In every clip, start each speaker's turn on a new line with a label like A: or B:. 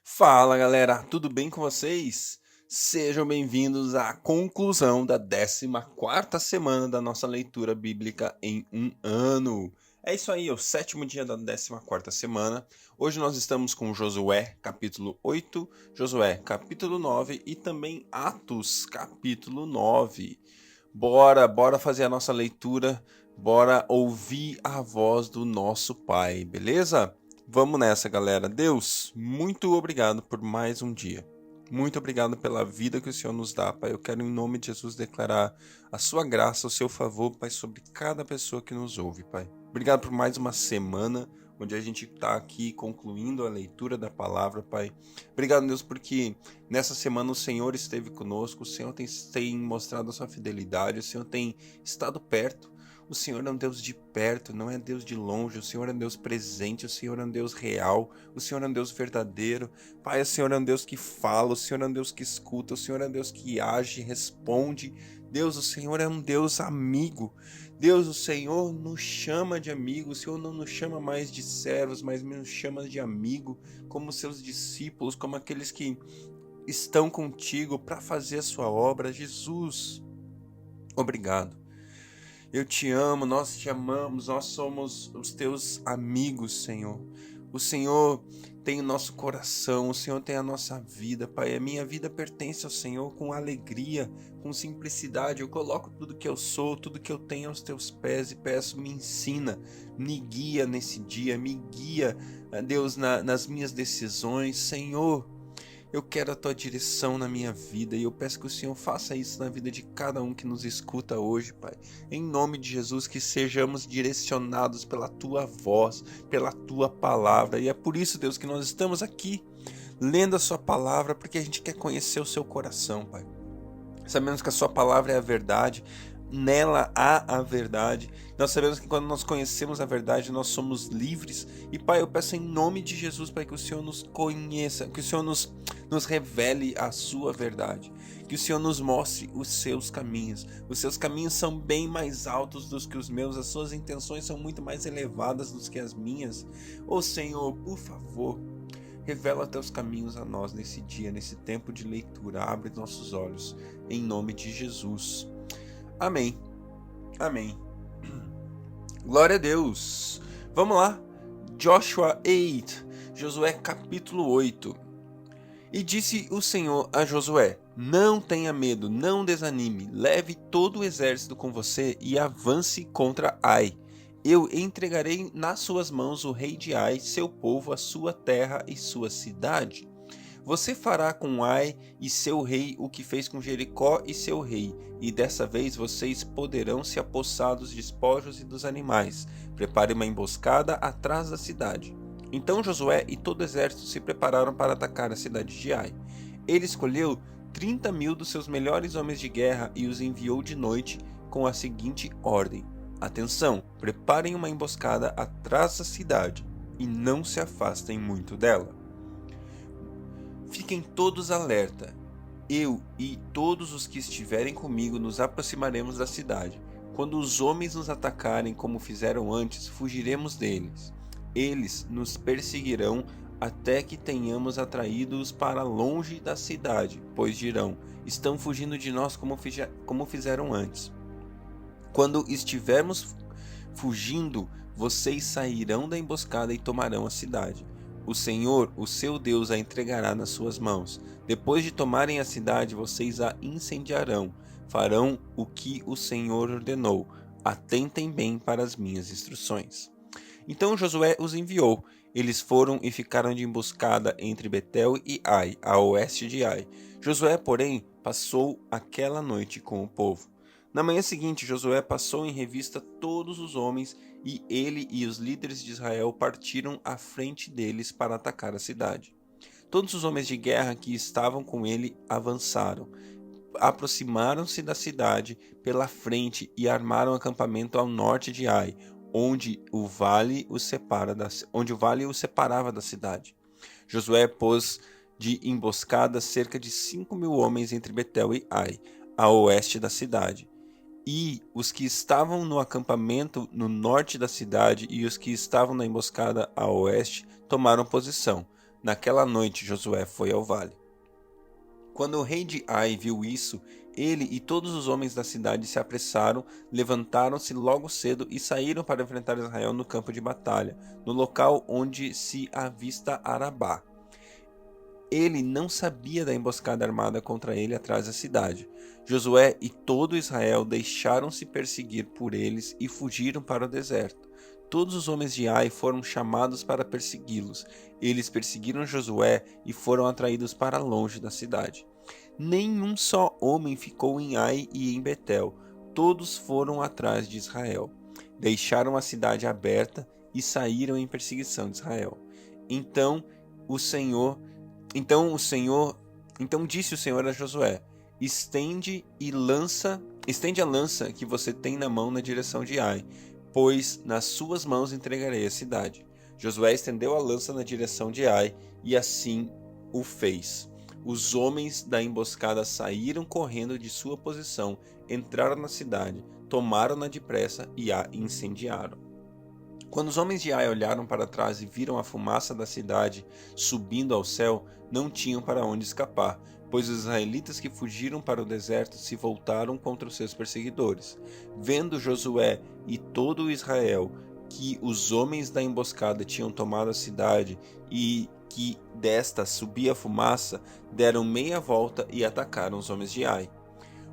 A: Fala galera, tudo bem com vocês? Sejam bem-vindos à conclusão da 14ª semana da nossa leitura bíblica em um ano. É isso aí, é o sétimo dia da 14ª semana. Hoje nós estamos com Josué capítulo 8, Josué capítulo 9 e também Atos capítulo 9. Bora fazer a nossa leitura, bora ouvir a voz do nosso Pai, beleza? Vamos nessa, galera. Deus, muito obrigado por mais um dia. Muito obrigado pela vida que o Senhor nos dá, Pai. Eu quero, em nome de Jesus, declarar a sua graça, o seu favor, Pai, sobre cada pessoa que nos ouve, Pai. Obrigado por mais uma semana onde a gente está aqui concluindo a leitura da palavra, Pai. Obrigado, Deus, porque nessa semana o Senhor esteve conosco, o Senhor tem mostrado a sua fidelidade, o Senhor tem estado perto. O Senhor é um Deus de perto, não é Deus de longe. O Senhor é um Deus presente, o Senhor é um Deus real, o Senhor é um Deus verdadeiro. Pai, o Senhor é um Deus que fala, o Senhor é um Deus que escuta, o Senhor é um Deus que age, responde. Deus, o Senhor é um Deus amigo. Deus, o Senhor nos chama de amigo, o Senhor não nos chama mais de servos, mas nos chama de amigo, como seus discípulos, como aqueles que estão contigo para fazer a sua obra. Jesus, obrigado. Eu te amo, nós te amamos, nós somos os teus amigos, Senhor. O Senhor tem o nosso coração, o Senhor tem a nossa vida, Pai. A minha vida pertence ao Senhor com alegria, com simplicidade. Eu coloco tudo que eu sou, tudo que eu tenho aos teus pés e peço, me ensina, me guia nesse dia, me guia, Deus, nas minhas decisões, Senhor. Eu quero a tua direção na minha vida e eu peço que o Senhor faça isso na vida de cada um que nos escuta hoje, Pai. Em nome de Jesus, que sejamos direcionados pela tua voz, pela tua palavra. E é por isso, Deus, que nós estamos aqui lendo a sua palavra, porque a gente quer conhecer o seu coração, Pai. Sabemos que a sua palavra é a verdade, nela há a verdade. Nós sabemos que quando nós conhecemos a verdade, nós somos livres. E Pai, eu peço em nome de Jesus, Pai, que o Senhor nos conheça, que o Senhor nos revele a sua verdade, que o Senhor nos mostre os seus caminhos. Os seus caminhos são bem mais altos do que os meus, as suas intenções são muito mais elevadas do que as minhas. Ô Senhor, por favor, revela teus caminhos a nós nesse dia, nesse tempo de leitura. Abre nossos olhos, em nome de Jesus. Amém. Amém. Glória a Deus. Vamos lá. Joshua 8. Josué capítulo 8. E disse o Senhor a Josué: não tenha medo, não desanime. Leve todo o exército com você e avance contra Ai. Eu entregarei nas suas mãos o rei de Ai, seu povo, a sua terra e sua cidade. Você fará com Ai e seu rei o que fez com Jericó e seu rei, e dessa vez vocês poderão se apossar dos despojos e dos animais. Prepare uma emboscada atrás da cidade. Então Josué e todo o exército se prepararam para atacar a cidade de Ai. Ele escolheu 30.000 dos seus melhores homens de guerra e os enviou de noite com a seguinte ordem: atenção, preparem uma emboscada atrás da cidade e não se afastem muito dela. Fiquem todos alerta. Eu e todos os que estiverem comigo nos aproximaremos da cidade. Quando os homens nos atacarem como fizeram antes, fugiremos deles. Eles nos perseguirão até que tenhamos atraído-os para longe da cidade, pois dirão: estão fugindo de nós como fizeram antes. Quando estivermos fugindo, vocês sairão da emboscada e tomarão a cidade. O Senhor, o seu Deus, a entregará nas suas mãos. Depois de tomarem a cidade, vocês a incendiarão. Farão o que o Senhor ordenou. Atentem bem para as minhas instruções. Então Josué os enviou. Eles foram e ficaram de emboscada entre Betel e Ai, a oeste de Ai. Josué, porém, passou aquela noite com o povo. Na manhã seguinte, Josué passou em revista todos os homens e ele e os líderes de Israel partiram à frente deles para atacar a cidade. Todos os homens de guerra que estavam com ele avançaram, aproximaram-se da cidade pela frente e armaram acampamento ao norte de Ai, onde o vale o separava da cidade. Josué pôs de emboscada cerca de 5.000 homens entre Betel e Ai, a oeste da cidade. E os que estavam no acampamento no norte da cidade e os que estavam na emboscada a oeste tomaram posição. Naquela noite Josué foi ao vale. Quando o rei de Ai viu isso, ele e todos os homens da cidade se apressaram, levantaram-se logo cedo e saíram para enfrentar Israel no campo de batalha, no local onde se avista Arabá. Ele não sabia da emboscada armada contra ele atrás da cidade. Josué e todo Israel deixaram-se perseguir por eles e fugiram para o deserto. Todos os homens de Ai foram chamados para persegui-los. Eles perseguiram Josué e foram atraídos para longe da cidade. Nenhum só homem ficou em Ai e em Betel. Todos foram atrás de Israel. Deixaram a cidade aberta e saíram em perseguição de Israel. Então disse o Senhor a Josué: Estende a lança que você tem na mão na direção de Ai, pois nas suas mãos entregarei a cidade. Josué estendeu a lança na direção de Ai, e assim o fez. Os homens da emboscada saíram correndo de sua posição, entraram na cidade, tomaram-na depressa e a incendiaram. Quando os homens de Ai olharam para trás e viram a fumaça da cidade subindo ao céu, não tinham para onde escapar, pois os israelitas que fugiram para o deserto se voltaram contra os seus perseguidores. Vendo Josué e todo o Israel que os homens da emboscada tinham tomado a cidade e que desta subia fumaça, deram meia volta e atacaram os homens de Ai.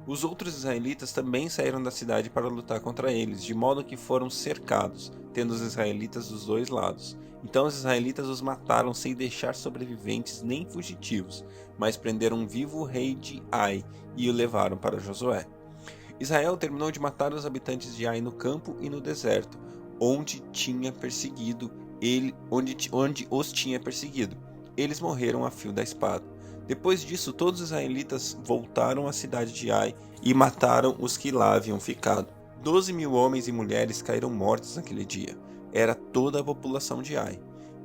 A: Os outros israelitas também saíram da cidade para lutar contra eles, de modo que foram cercados, tendo os israelitas dos dois lados. Então os israelitas os mataram sem deixar sobreviventes nem fugitivos, mas prenderam vivo o rei de Ai e o levaram para Josué. Israel terminou de matar os habitantes de Ai no campo e no deserto, onde os tinha perseguido. Eles morreram a fio da espada. Depois disso, todos os israelitas voltaram à cidade de Ai e mataram os que lá haviam ficado. 12.000 homens e mulheres caíram mortos naquele dia. Era toda a população de Ai,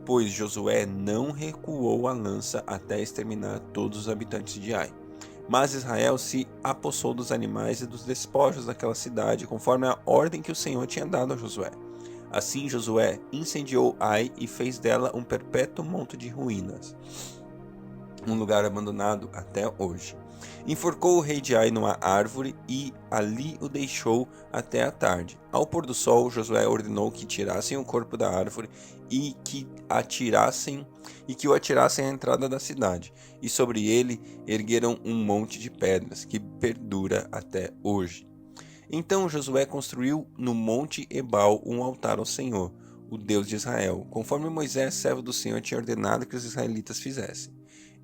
A: pois Josué não recuou a lança até exterminar todos os habitantes de Ai. Mas Israel se apossou dos animais e dos despojos daquela cidade, conforme a ordem que o Senhor tinha dado a Josué. Assim Josué incendiou Ai e fez dela um perpétuo monte de ruínas, um lugar abandonado até hoje. Enforcou o rei de Ai numa árvore e ali o deixou até a tarde. Ao pôr do sol, Josué ordenou que tirassem o corpo da árvore e que o atirassem à entrada da cidade. E sobre ele ergueram um monte de pedras, que perdura até hoje. Então Josué construiu no monte Ebal um altar ao Senhor, o Deus de Israel, conforme Moisés, servo do Senhor, tinha ordenado que os israelitas fizessem.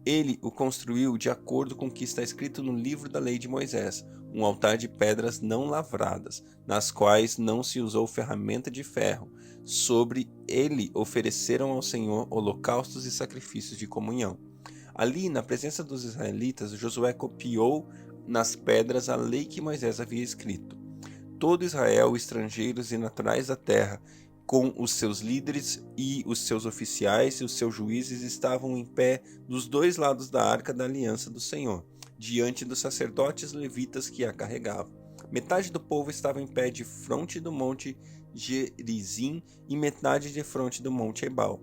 A: Ele o construiu de acordo com o que está escrito no livro da lei de Moisés, um altar de pedras não lavradas, nas quais não se usou ferramenta de ferro. Sobre ele ofereceram ao Senhor holocaustos e sacrifícios de comunhão. Ali, na presença dos israelitas, Josué copiou nas pedras a lei que Moisés havia escrito. Todo Israel, estrangeiros e naturais da terra, com os seus líderes e os seus oficiais e os seus juízes, estavam em pé dos dois lados da arca da aliança do Senhor, diante dos sacerdotes levitas que a carregavam. Metade do povo estava em pé de fronte do monte Gerizim e metade de fronte do monte Ebal.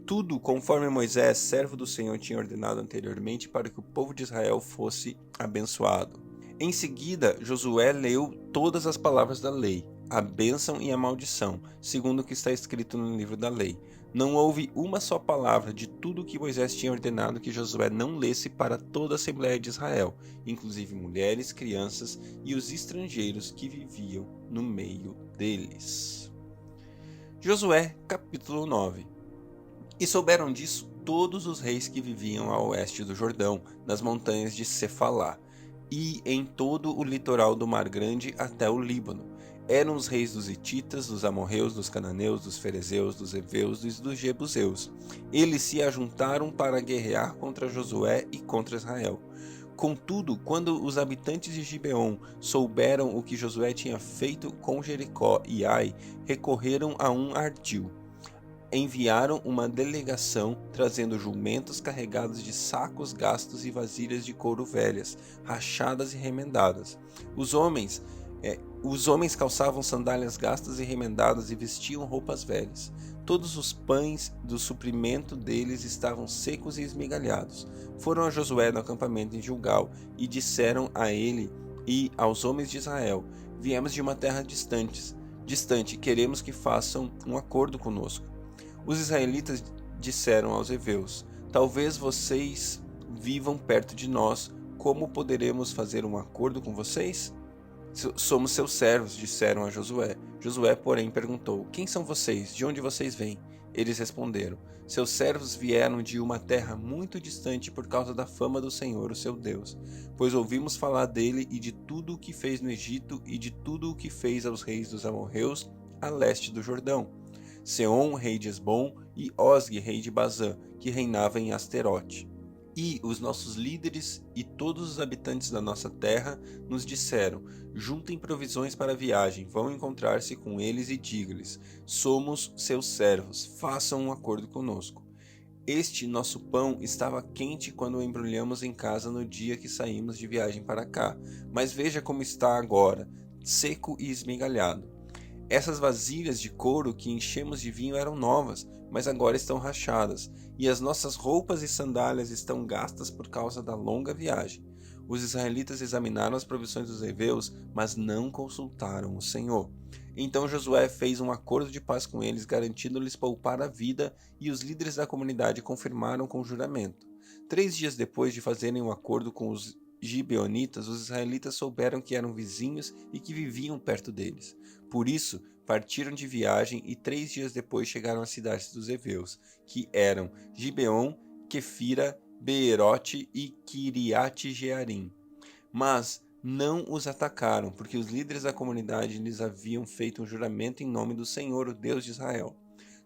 A: Tudo conforme Moisés, servo do Senhor, tinha ordenado anteriormente para que o povo de Israel fosse abençoado. Em seguida, Josué leu todas as palavras da lei, a bênção e a maldição, segundo o que está escrito no livro da lei. Não houve uma só palavra de tudo o que Moisés tinha ordenado que Josué não lesse para toda a Assembleia de Israel, inclusive mulheres, crianças e os estrangeiros que viviam no meio deles. Josué, capítulo 9. E souberam disso todos os reis que viviam a oeste do Jordão, nas montanhas de Cefalá, e em todo o litoral do Mar Grande até o Líbano. Eram os reis dos hititas, dos amorreus, dos cananeus, dos ferezeus, dos heveus e dos jebuseus. Eles se ajuntaram para guerrear contra Josué e contra Israel. Contudo, quando os habitantes de Gibeon souberam o que Josué tinha feito com Jericó e Ai, recorreram a um ardil. Enviaram uma delegação trazendo jumentos carregados de sacos gastos e vasilhas de couro velhas, rachadas e remendadas. Os homens Os homens calçavam sandálias gastas e remendadas e vestiam roupas velhas. Todos os pães do suprimento deles estavam secos e esmigalhados. Foram a Josué no acampamento em Gilgal e disseram a ele e aos homens de Israel: Viemos de uma terra distante, queremos que façam um acordo conosco. Os israelitas disseram aos heveus: Talvez vocês vivam perto de nós, como poderemos fazer um acordo com vocês? Somos seus servos, disseram a Josué. Josué, porém, perguntou: Quem são vocês? De onde vocês vêm? Eles responderam: Seus servos vieram de uma terra muito distante por causa da fama do Senhor, o seu Deus. Pois ouvimos falar dele e de tudo o que fez no Egito e de tudo o que fez aos reis dos amorreus a leste do Jordão. Seom, rei de Esbom, e Osgue, rei de Bazã, que reinava em Asterote. E os nossos líderes e todos os habitantes da nossa terra nos disseram: Juntem provisões para a viagem, vão encontrar-se com eles e diga-lhes: Somos seus servos, façam um acordo conosco. Este nosso pão estava quente quando o embrulhamos em casa no dia que saímos de viagem para cá, mas veja como está agora, seco e esmigalhado. Essas vasilhas de couro que enchemos de vinho eram novas, mas agora estão rachadas, e as nossas roupas e sandálias estão gastas por causa da longa viagem. Os israelitas examinaram as provisões dos heveus, mas não consultaram o Senhor. Então Josué fez um acordo de paz com eles, garantindo-lhes poupar a vida, e os líderes da comunidade confirmaram com juramento. 3 dias depois de fazerem um acordo com os gibeonitas, os israelitas souberam que eram vizinhos e que viviam perto deles. Por isso, partiram de viagem e 3 dias depois chegaram às cidades dos heveus, que eram Gibeon, Quefira, Beerote e Kiriate-Jearim. Mas não os atacaram, porque os líderes da comunidade lhes haviam feito um juramento em nome do Senhor, o Deus de Israel.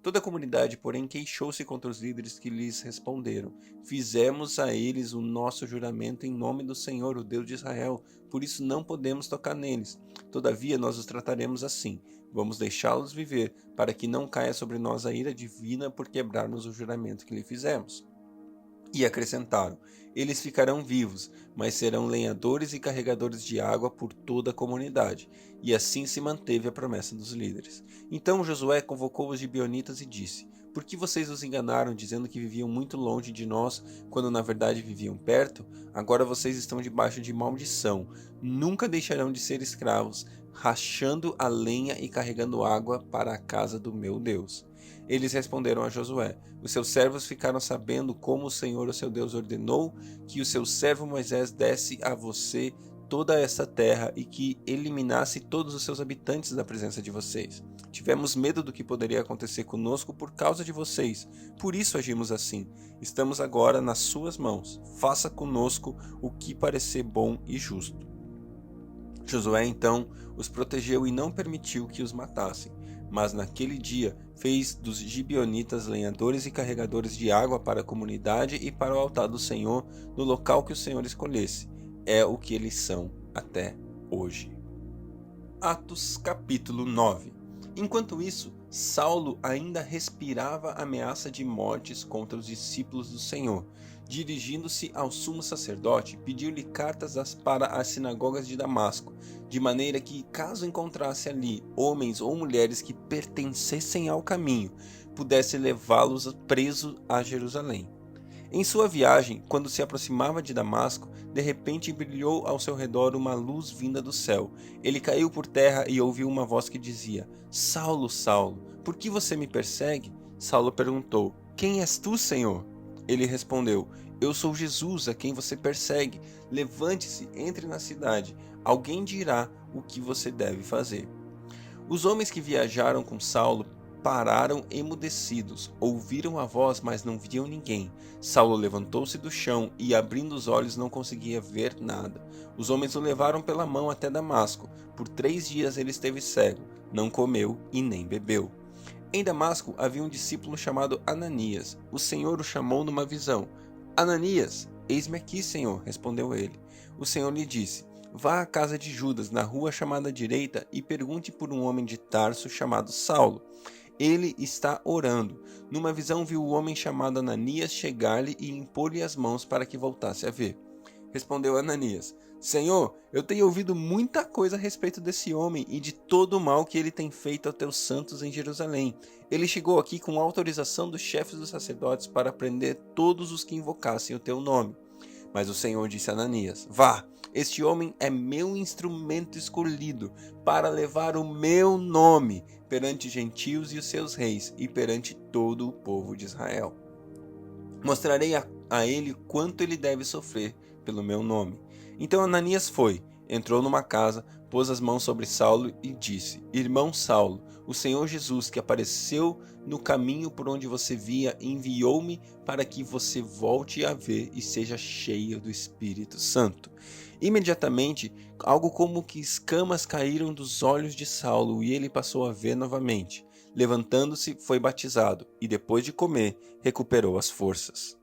A: Toda a comunidade, porém, queixou-se contra os líderes que lhes responderam: Fizemos a eles o nosso juramento em nome do Senhor, o Deus de Israel, por isso não podemos tocar neles. Todavia, nós os trataremos assim. Vamos deixá-los viver, para que não caia sobre nós a ira divina por quebrarmos o juramento que lhe fizemos. E acrescentaram: Eles ficarão vivos, mas serão lenhadores e carregadores de água por toda a comunidade. E assim se manteve a promessa dos líderes. Então Josué convocou os gibeonitas e disse: Por que vocês os enganaram, dizendo que viviam muito longe de nós, quando na verdade viviam perto? Agora vocês estão debaixo de maldição. Nunca deixarão de ser escravos, rachando a lenha e carregando água para a casa do meu Deus. Eles responderam a Josué: Os seus servos ficaram sabendo como o Senhor, o seu Deus, ordenou que o seu servo Moisés desse a você toda essa terra e que eliminasse todos os seus habitantes da presença de vocês. Tivemos medo do que poderia acontecer conosco por causa de vocês, por isso agimos assim. Estamos agora nas suas mãos. Faça conosco o que parecer bom e justo. Josué então os protegeu e não permitiu que os matassem. Mas naquele dia fez dos gibeonitas lenhadores e carregadores de água para a comunidade e para o altar do Senhor no local que o Senhor escolhesse. É o que eles são até hoje. Atos capítulo 9. Enquanto isso, Saulo ainda respirava ameaça de mortes contra os discípulos do Senhor. Dirigindo-se ao sumo sacerdote, pediu-lhe cartas para as sinagogas de Damasco, de maneira que, caso encontrasse ali homens ou mulheres que pertencessem ao caminho, pudesse levá-los preso a Jerusalém. Em sua viagem, quando se aproximava de Damasco, de repente brilhou ao seu redor uma luz vinda do céu. Ele caiu por terra e ouviu uma voz que dizia: Saulo, Saulo, por que você me persegue? Saulo perguntou: Quem és tu, Senhor? Ele respondeu: Eu sou Jesus, a quem você persegue. Levante-se, entre na cidade. Alguém dirá o que você deve fazer. Os homens que viajaram com Saulo pararam emudecidos, ouviram a voz, mas não viam ninguém. Saulo levantou-se do chão e, abrindo os olhos, não conseguia ver nada. Os homens o levaram pela mão até Damasco. Por 3 dias ele esteve cego, não comeu e nem bebeu. Em Damasco havia um discípulo chamado Ananias. O Senhor o chamou numa visão. Ananias, eis-me aqui, Senhor, respondeu ele. O Senhor lhe disse: Vá à casa de Judas, na rua chamada direita, e pergunte por um homem de Tarso chamado Saulo. Ele está orando. Numa visão viu o homem chamado Ananias chegar-lhe e impor-lhe as mãos para que voltasse a ver. Respondeu Ananias: Senhor, eu tenho ouvido muita coisa a respeito desse homem e de todo o mal que ele tem feito aos teus santos em Jerusalém. Ele chegou aqui com autorização dos chefes dos sacerdotes para prender todos os que invocassem o teu nome. Mas o Senhor disse a Ananias: Vá, este homem é meu instrumento escolhido para levar o meu nome perante gentios e os seus reis e perante todo o povo de Israel. Mostrarei a ele quanto ele deve sofrer pelo meu nome. Então Ananias foi, entrou numa casa, pôs as mãos sobre Saulo e disse: Irmão Saulo, o Senhor Jesus, que apareceu no caminho por onde você via, enviou-me para que você volte a ver e seja cheio do Espírito Santo. Imediatamente, algo como que escamas caíram dos olhos de Saulo e ele passou a ver novamente. Levantando-se, foi batizado e, depois de comer, recuperou as forças.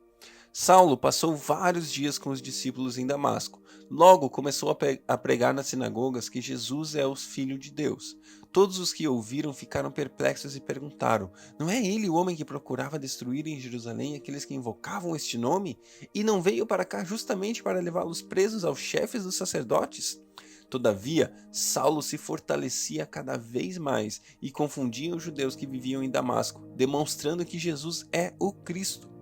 A: Saulo passou vários dias com os discípulos em Damasco. Logo começou a pregar nas sinagogas que Jesus é o Filho de Deus. Todos os que ouviram ficaram perplexos e perguntaram: Não é ele o homem que procurava destruir em Jerusalém aqueles que invocavam este nome? E não veio para cá justamente para levá-los presos aos chefes dos sacerdotes? Todavia, Saulo se fortalecia cada vez mais e confundia os judeus que viviam em Damasco, demonstrando que Jesus é o Cristo.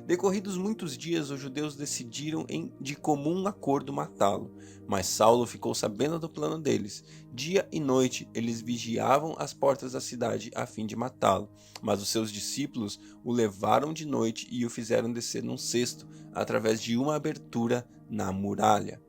A: Decorridos muitos dias, os judeus decidiram de comum acordo matá-lo, mas Saulo ficou sabendo do plano deles. Dia e noite eles vigiavam as portas da cidade a fim de matá-lo, mas os seus discípulos o levaram de noite e o fizeram descer num cesto, através de uma abertura na muralha.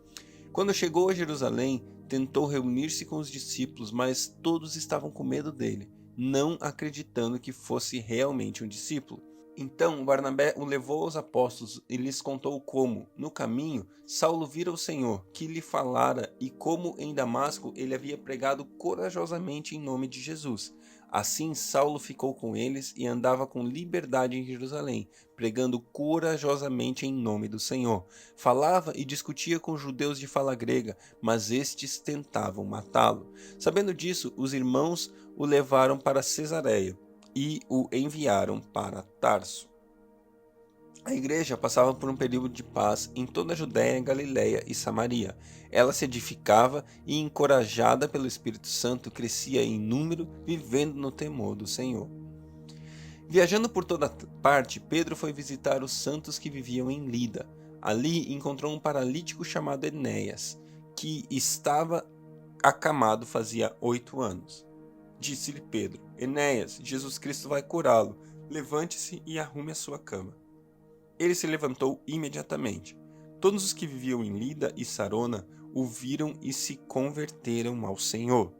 A: Quando chegou a Jerusalém, tentou reunir-se com os discípulos, mas todos estavam com medo dele, não acreditando que fosse realmente um discípulo. Então Barnabé o levou aos apóstolos e lhes contou como, no caminho, Saulo vira o Senhor, que lhe falara, e como em Damasco ele havia pregado corajosamente em nome de Jesus. Assim Saulo ficou com eles e andava com liberdade em Jerusalém, pregando corajosamente em nome do Senhor. Falava e discutia com judeus de fala grega, mas estes tentavam matá-lo. Sabendo disso, os irmãos o levaram para Cesareia e o enviaram para Tarso. A igreja passava por um período de paz em toda a Judéia, Galiléia e Samaria. Ela se edificava e, encorajada pelo Espírito Santo, crescia em número, vivendo no temor do Senhor. Viajando por toda parte, Pedro foi visitar os santos que viviam em Lida. Ali encontrou um paralítico chamado Enéas, que estava acamado fazia 8 anos. Disse-lhe Pedro: Enéas, Jesus Cristo vai curá-lo. Levante-se e arrume a sua cama. Ele se levantou imediatamente. Todos os que viviam em Lida e Sarona o viram e se converteram ao Senhor.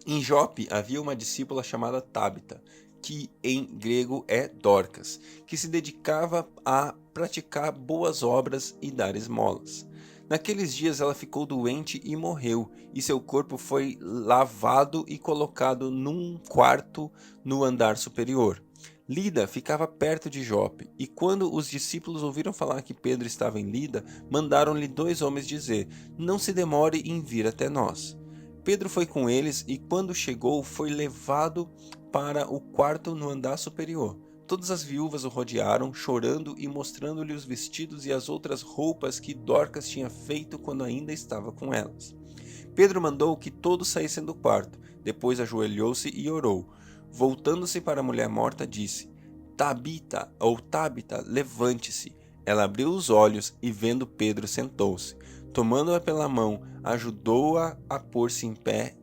A: Em Jope havia uma discípula chamada Tabita, que em grego é Dorcas, que se dedicava a praticar boas obras e dar esmolas. Naqueles dias ela ficou doente e morreu, e seu corpo foi lavado e colocado num quarto no andar superior. Lida ficava perto de Jope, e quando os discípulos ouviram falar que Pedro estava em Lida, mandaram-lhe 2 homens dizer: Não se demore em vir até nós. Pedro foi com eles e, quando chegou, foi levado para o quarto no andar superior. Todas as viúvas o rodearam, chorando e mostrando-lhe os vestidos e as outras roupas que Dorcas tinha feito quando ainda estava com elas. Pedro mandou que todos saíssem do quarto. Depois ajoelhou-se e orou. Voltando-se para a mulher morta, disse: Tabita, ou Tabita, levante-se. Ela abriu os olhos e, vendo Pedro, sentou-se. Tomando-a pela mão, ajudou-a a pôr-se em pé.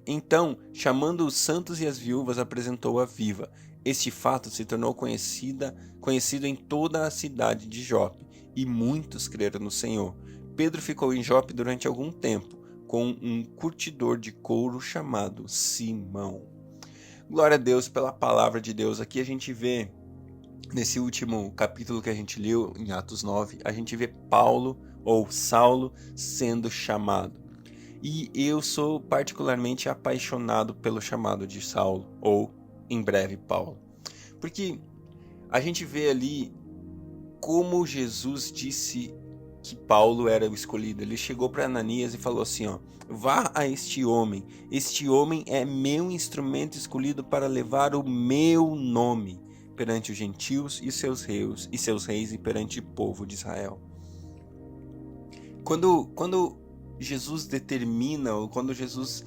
A: Então, chamando os santos e as viúvas, apresentou-a viva. Este fato se tornou conhecido em toda a cidade de Jope, e muitos creram no Senhor. Pedro ficou em Jope durante algum tempo, com um curtidor de couro chamado Simão. Glória a Deus pela palavra de Deus. Aqui a gente vê, nesse último capítulo que a gente leu, em Atos 9, a gente vê Paulo, ou Saulo, sendo chamado. E eu sou particularmente apaixonado pelo chamado de Saulo, ou em breve Paulo. Porque a gente vê ali como Jesus disse que Paulo era o escolhido. Ele chegou para Ananias e falou assim: vá a este homem é meu instrumento escolhido para levar o meu nome perante os gentios e seus reis e perante o povo de Israel. Quando Jesus determina, ou quando Jesus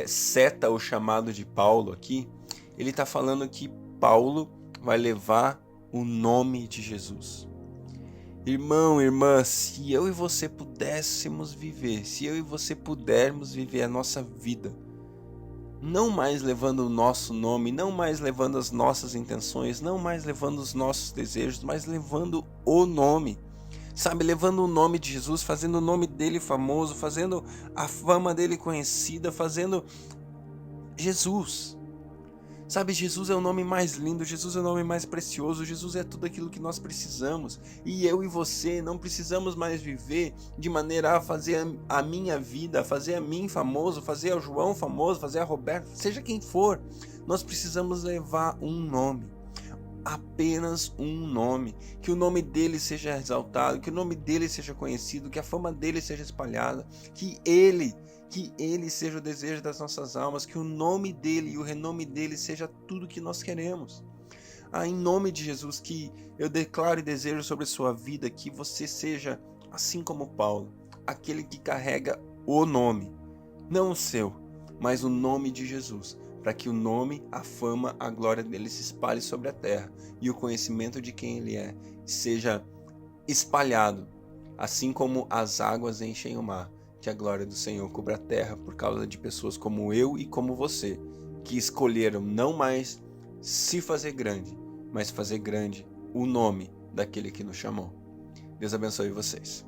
A: seta o chamado de Paulo aqui, ele está falando que Paulo vai levar o nome de Jesus. Irmão, irmã, se eu e você pudéssemos viver, se eu e você pudermos viver a nossa vida, não mais levando o nosso nome, não mais levando as nossas intenções, não mais levando os nossos desejos, mas levando o nome. Sabe, levando o nome de Jesus, fazendo o nome dele famoso, fazendo a fama dele conhecida, fazendo Jesus. Sabe, Jesus é o nome mais lindo, Jesus é o nome mais precioso, Jesus é tudo aquilo que nós precisamos. E eu e você não precisamos mais viver de maneira a fazer a minha vida, a fazer a mim famoso, fazer o João famoso, fazer a Roberto, seja quem for. Nós precisamos levar um nome. Apenas um nome, que o nome dele seja exaltado, que o nome dele seja conhecido, que a fama dele seja espalhada, que ele seja o desejo das nossas almas, que o nome dele e o renome dele seja tudo que nós queremos. Em nome de Jesus, que eu declaro e desejo sobre a sua vida que você seja, assim como Paulo, aquele que carrega o nome, não o seu, mas o nome de Jesus, para que o nome, a fama, a glória dele se espalhe sobre a terra e o conhecimento de quem ele é seja espalhado, assim como as águas enchem o mar, que a glória do Senhor cubra a terra por causa de pessoas como eu e como você, que escolheram não mais se fazer grande, mas fazer grande o nome daquele que nos chamou. Deus abençoe vocês.